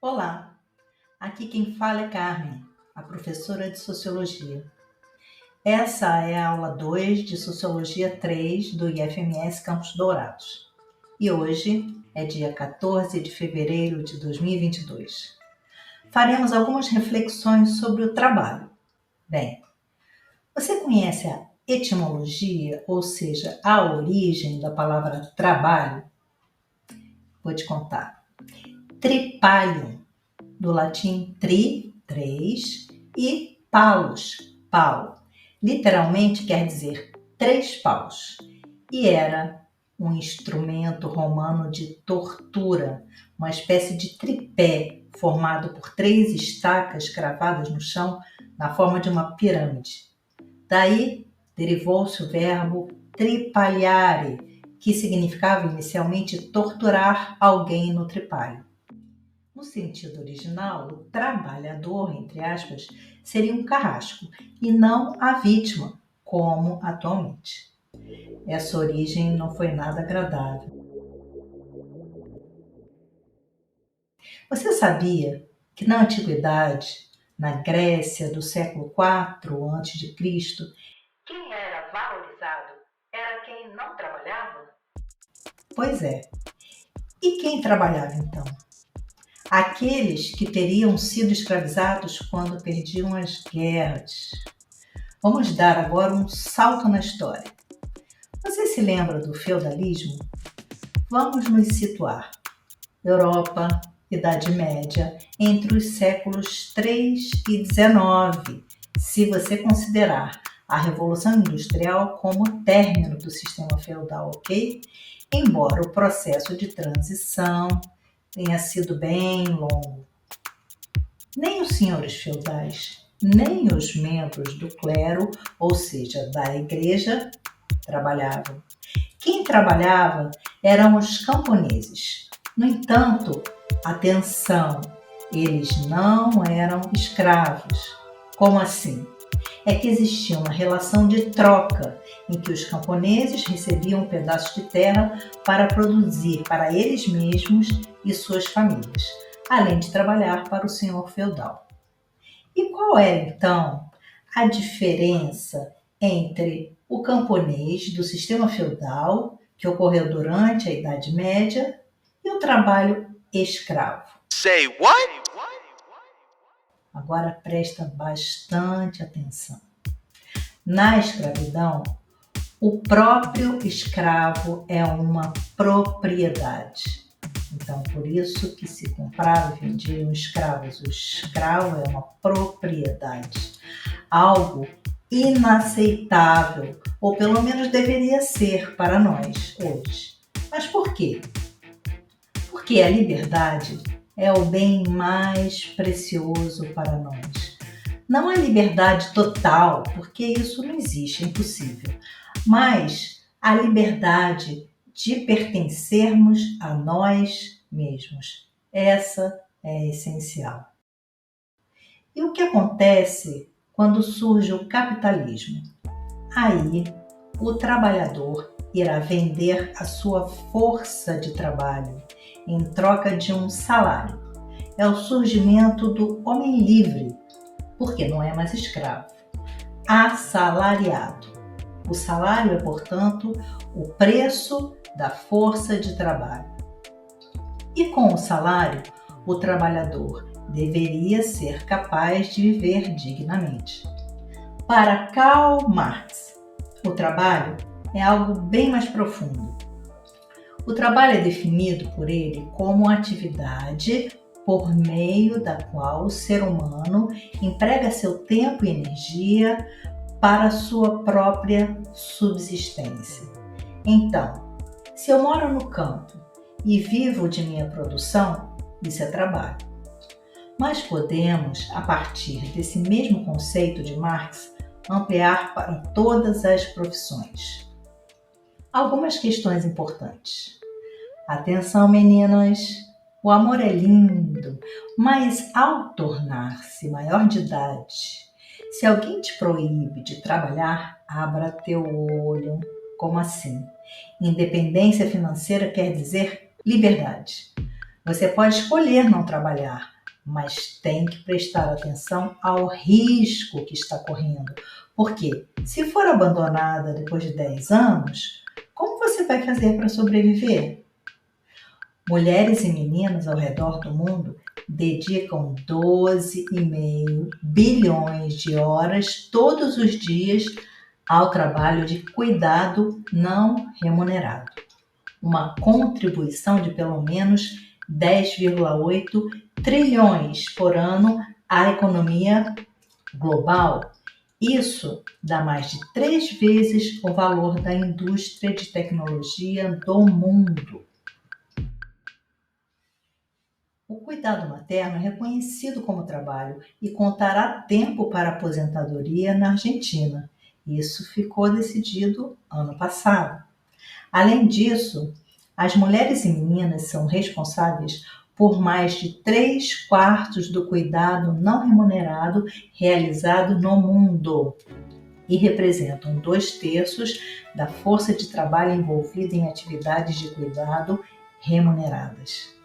Olá, aqui quem fala é Carmen, a professora de Sociologia. Essa é a aula 2 de Sociologia 3 do IFMS Campos Dourados. E hoje é dia 14 de fevereiro de 2022. Faremos algumas reflexões sobre o trabalho. Bem, você conhece a etimologia, ou seja, a origem da palavra trabalho? Vou te contar. Tripalium, do latim tri, três, e palos, pau. Literalmente quer dizer três paus. E era um instrumento romano de tortura, uma espécie de tripé formado por três estacas cravadas no chão na forma de uma pirâmide. Daí derivou-se o verbo tripaliare, que significava inicialmente torturar alguém no tripalho. No sentido original, o trabalhador, entre aspas, seria um carrasco e não a vítima, como atualmente. Essa origem não foi nada agradável. Você sabia que na antiguidade, na Grécia do século IV a.C., quem era valorizado era quem não trabalhava? Pois é. E quem trabalhava então? Aqueles que teriam sido escravizados quando perdiam as guerras. Vamos dar agora um salto na história. Você se lembra do feudalismo? Vamos nos situar. Europa, Idade Média, entre os séculos 3 e 19, se você considerar a Revolução Industrial como o término do sistema feudal, ok? Embora o processo de transição tenha sido bem longo. Nem os senhores feudais, nem os membros do clero, ou seja, da igreja, trabalhavam. Quem trabalhava eram os camponeses. No entanto, atenção, eles não eram escravos. Como assim? É que existia uma relação de troca em que os camponeses recebiam um pedaço de terra para produzir para eles mesmos e suas famílias, além de trabalhar para o senhor feudal. E qual era, então, a diferença entre o camponês do sistema feudal, que ocorreu durante a Idade Média, e o trabalho escravo? Say what? Agora presta bastante atenção. Na escravidão, o próprio escravo é uma propriedade. Então, por isso que se comprava e vendiam escravos. O escravo é uma propriedade. Algo inaceitável, ou pelo menos deveria ser para nós hoje. Mas por quê? Porque a liberdade é o bem mais precioso para nós. Não a liberdade total, porque isso não existe, é impossível, mas a liberdade de pertencermos a nós mesmos. Essa é essencial. E o que acontece quando surge o capitalismo? Aí, o trabalhador irá vender a sua força de trabalho em troca de um salário. É o surgimento do homem livre, porque não é mais escravo, assalariado. O salário é, portanto, o preço da força de trabalho. E com o salário, o trabalhador deveria ser capaz de viver dignamente. Para Karl Marx, o trabalho é algo bem mais profundo. O trabalho é definido por ele como atividade por meio da qual o ser humano emprega seu tempo e energia para sua própria subsistência. Então, se eu moro no campo e vivo de minha produção, isso é trabalho. Mas podemos, a partir desse mesmo conceito de Marx, ampliar para todas as profissões. Algumas questões importantes. Atenção, meninas! O amor é lindo, mas ao tornar-se maior de idade, se alguém te proíbe de trabalhar, abra teu olho. Como assim? Independência financeira quer dizer liberdade. Você pode escolher não trabalhar, mas tem que prestar atenção ao risco que está correndo. Porque se for abandonada depois de 10 anos, como você vai fazer para sobreviver? Mulheres e meninas ao redor do mundo dedicam 12,5 bilhões de horas todos os dias ao trabalho de cuidado não remunerado. Uma contribuição de pelo menos 10,8 trilhões por ano à economia global. Isso dá mais de 3 vezes o valor da indústria de tecnologia do mundo. O cuidado materno é reconhecido como trabalho e contará tempo para aposentadoria na Argentina. Isso ficou decidido ano passado. Além disso, as mulheres e meninas são responsáveis por mais de 3/4 do cuidado não remunerado realizado no mundo e representam 2/3 da força de trabalho envolvida em atividades de cuidado remuneradas.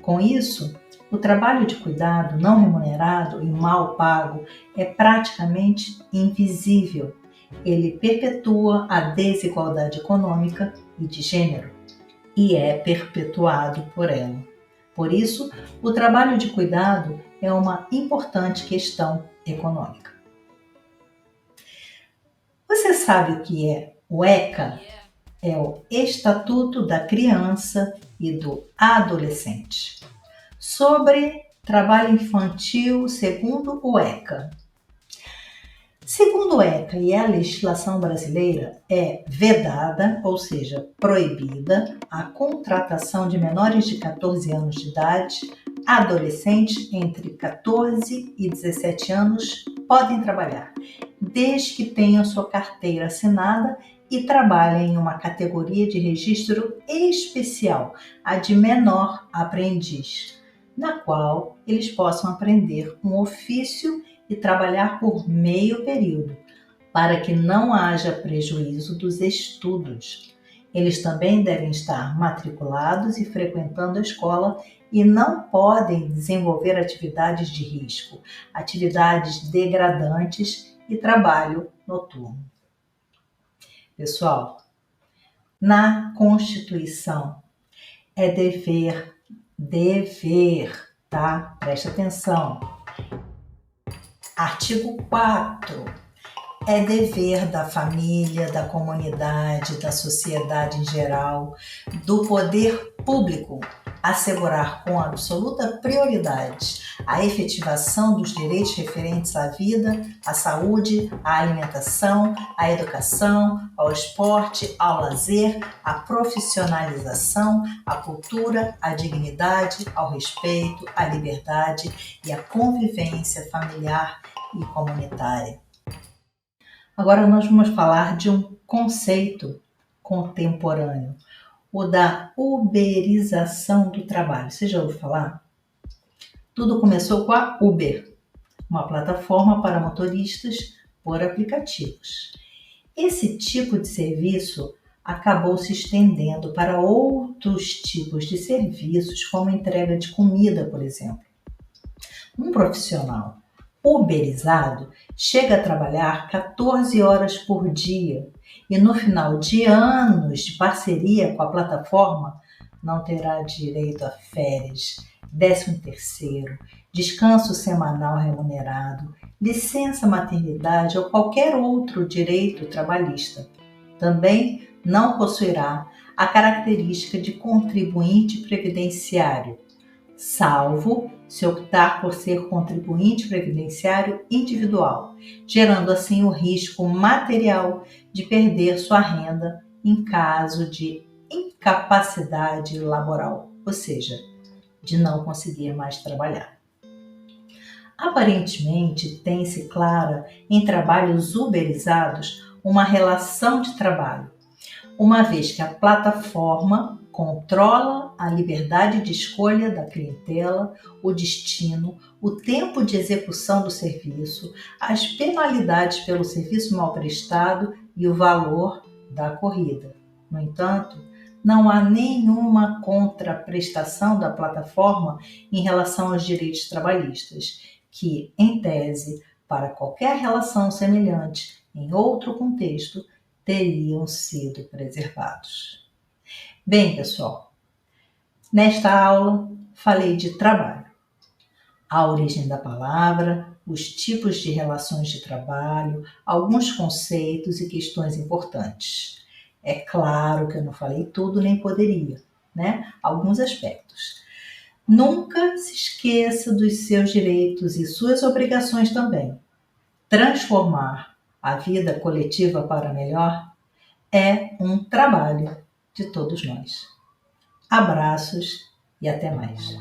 Com isso, o trabalho de cuidado não remunerado e mal pago é praticamente invisível. Ele perpetua a desigualdade econômica e de gênero e é perpetuado por ela. Por isso, o trabalho de cuidado é uma importante questão econômica. Você sabe o que é o ECA? É o Estatuto da Criança e do Adolescente. Sobre trabalho infantil segundo o ECA. Segundo o ECA e a legislação brasileira, é vedada, ou seja, proibida, a contratação de menores de 14 anos de idade. Adolescentes entre 14 e 17 anos podem trabalhar, desde que tenham sua carteira assinada e trabalhem em uma categoria de registro especial, a de menor aprendiz, na qual eles possam aprender um ofício e trabalhar por meio período, para que não haja prejuízo dos estudos. Eles também devem estar matriculados e frequentando a escola e não podem desenvolver atividades de risco, atividades degradantes e trabalho noturno. Pessoal, na Constituição é dever, tá? Presta atenção. Artigo 4. É dever da família, da comunidade, da sociedade em geral, do poder público, assegurar com absoluta prioridade a efetivação dos direitos referentes à vida, à saúde, à alimentação, à educação, ao esporte, ao lazer, à profissionalização, à cultura, à dignidade, ao respeito, à liberdade e à convivência familiar e comunitária. Agora nós vamos falar de um conceito contemporâneo, o da uberização do trabalho. Você já ouviu falar? Tudo começou com a Uber, uma plataforma para motoristas por aplicativos. Esse tipo de serviço acabou se estendendo para outros tipos de serviços, como entrega de comida, por exemplo. Um profissional uberizado chega a trabalhar 14 horas por dia e no final de anos de parceria com a plataforma não terá direito a férias, 13º, descanso semanal remunerado, licença maternidade ou qualquer outro direito trabalhista. Também não possuirá a característica de contribuinte previdenciário, salvo se optar por ser contribuinte previdenciário individual, gerando assim o risco material de perder sua renda em caso de incapacidade laboral, ou seja, de não conseguir mais trabalhar. Aparentemente, tem-se clara em trabalhos uberizados uma relação de trabalho, uma vez que a plataforma controla a liberdade de escolha da clientela, o destino, o tempo de execução do serviço, as penalidades pelo serviço mal prestado e o valor da corrida. No entanto, não há nenhuma contraprestação da plataforma em relação aos direitos trabalhistas, que, em tese, para qualquer relação semelhante em outro contexto, teriam sido preservados. Bem, pessoal, nesta aula falei de trabalho, a origem da palavra, os tipos de relações de trabalho, alguns conceitos e questões importantes. É claro que eu não falei tudo, nem poderia, né? Alguns aspectos. Nunca se esqueça dos seus direitos e suas obrigações também. Transformar a vida coletiva para melhor é um trabalho de todos nós. Abraços e até mais.